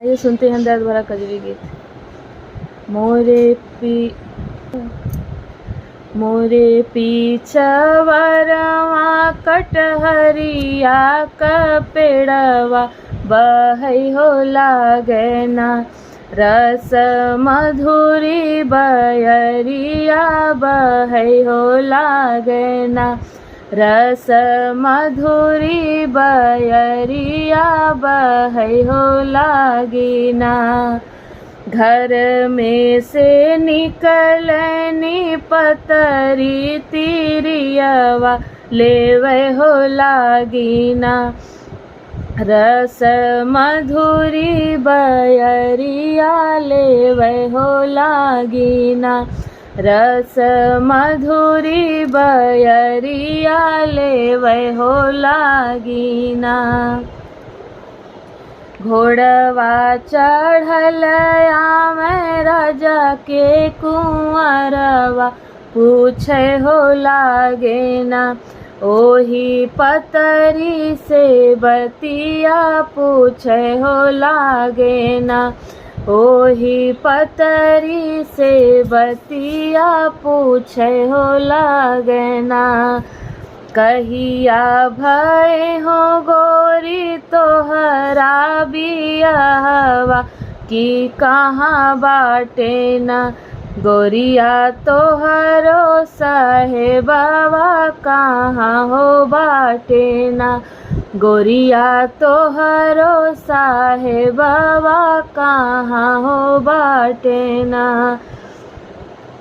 आइए सुनते हैं दर्द भरा कजरी गीत। मोरे पीछवरवा कटहरिया क पेड़वा बहै हो लागना, रस मधुरी बयरिया बहै हो लागना, रस मधुरी बयरिया बहै हो लागिना। घर में से निकलनी पतरी तिरियवा लेवै हो लागिना, रस मधुरी बयरिया लेवै हो लागिना, रस मधुरी बयरिया लेवै हो लागिना। घोड़वा चढ़ल आमै राजा के कुंवरवा पूछै हो लागेना, ओही पतरी से बतिया पूछै हो लागेना, ओही पतरी से बतिया पूछै हो लागेना। कहिया भय हो गोरी तोहरा बियाहवा कि कहाँ बाटे ना, गोरिया तोहरो साहेबवा कहाँ हो बाटे ना, गोरिया तोहरो साहेबवा कहाँ हो बाटे ना।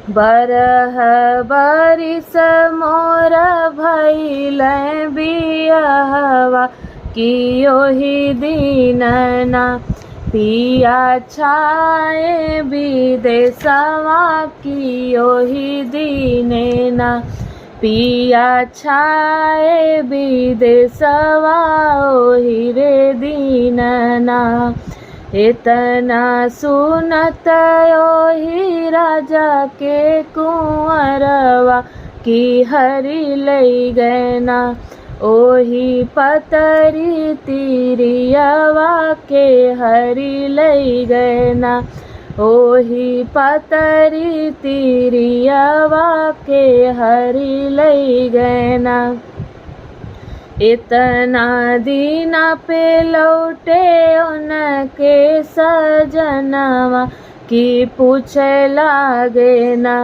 बरह बरिस मोर भइलै बियाहवा कि ओही दिनना, पिया छाए विदेशवा कि ओही दिनेना, पिया छाए विदेशवा ओही रे दिनना। इतना सुनत ओही राजा के कुंवरवा कि हरि लई गैना, ओही पतरी तिरियवा के हरि लई गैना, ओही पतरी तिरियवा के हरि लई गैना। इतना दिन पे लौटे उनके सजनवा कि पूछे लागेना,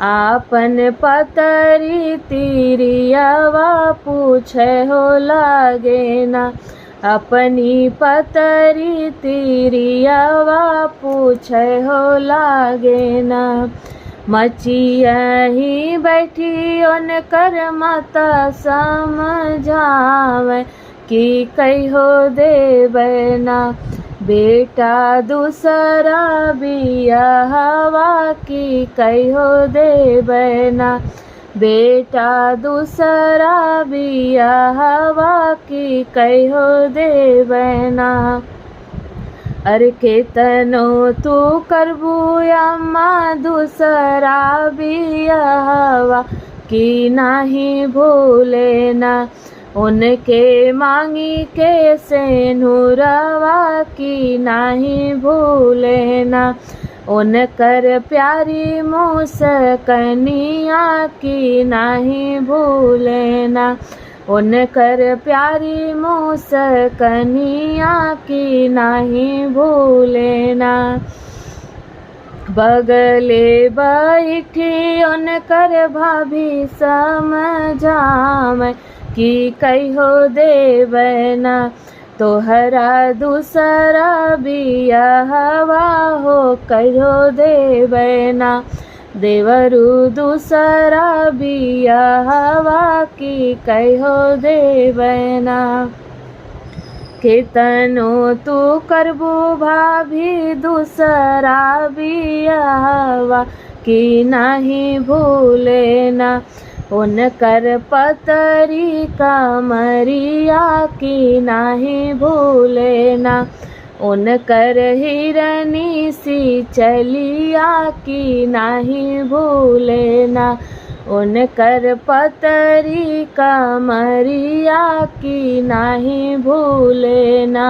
आपन पतरी तिरियवा पूछे हो लागेना, अपनी पतरी तिरियवा पूछे हो लागेना। मचियही बैठी उनकर माता समझावे कि कहियो देबै ना, बेटा दूसरा बियाहवा कि कहियो देबै ना, बेटा दूसरा बियाहवा कि कहियो देबै ना। अरे केतनो तू करबू अम्मा दूसरा बियाहवा कि नाही भूलेना, उनके मांगी के सेनुरवा कि नाही भूलेना, उनकर प्यारी मुस्कनिया कि नाही भूलेना, उनकर प्यारी मुस्कनिया कि नाही भूलेना। बगले बैठी उनकर भाभी समझावे कि कहियो देबै ना, तोहरा दूसरा बियाहवा हो कहियो देबै ना, देवरू दूसरा बियाहवा कि कहियो देबै ना। केतनो तू करबू भाभी दूसरा बियाहवा कि नाही भूलेना, उनकर पतरी कमरिया कि नाही भूलेना, उनकर हिरनी सी चलिया कि नाही भूलेना, उनकर पतरी कमरिया की नाही भूलेना।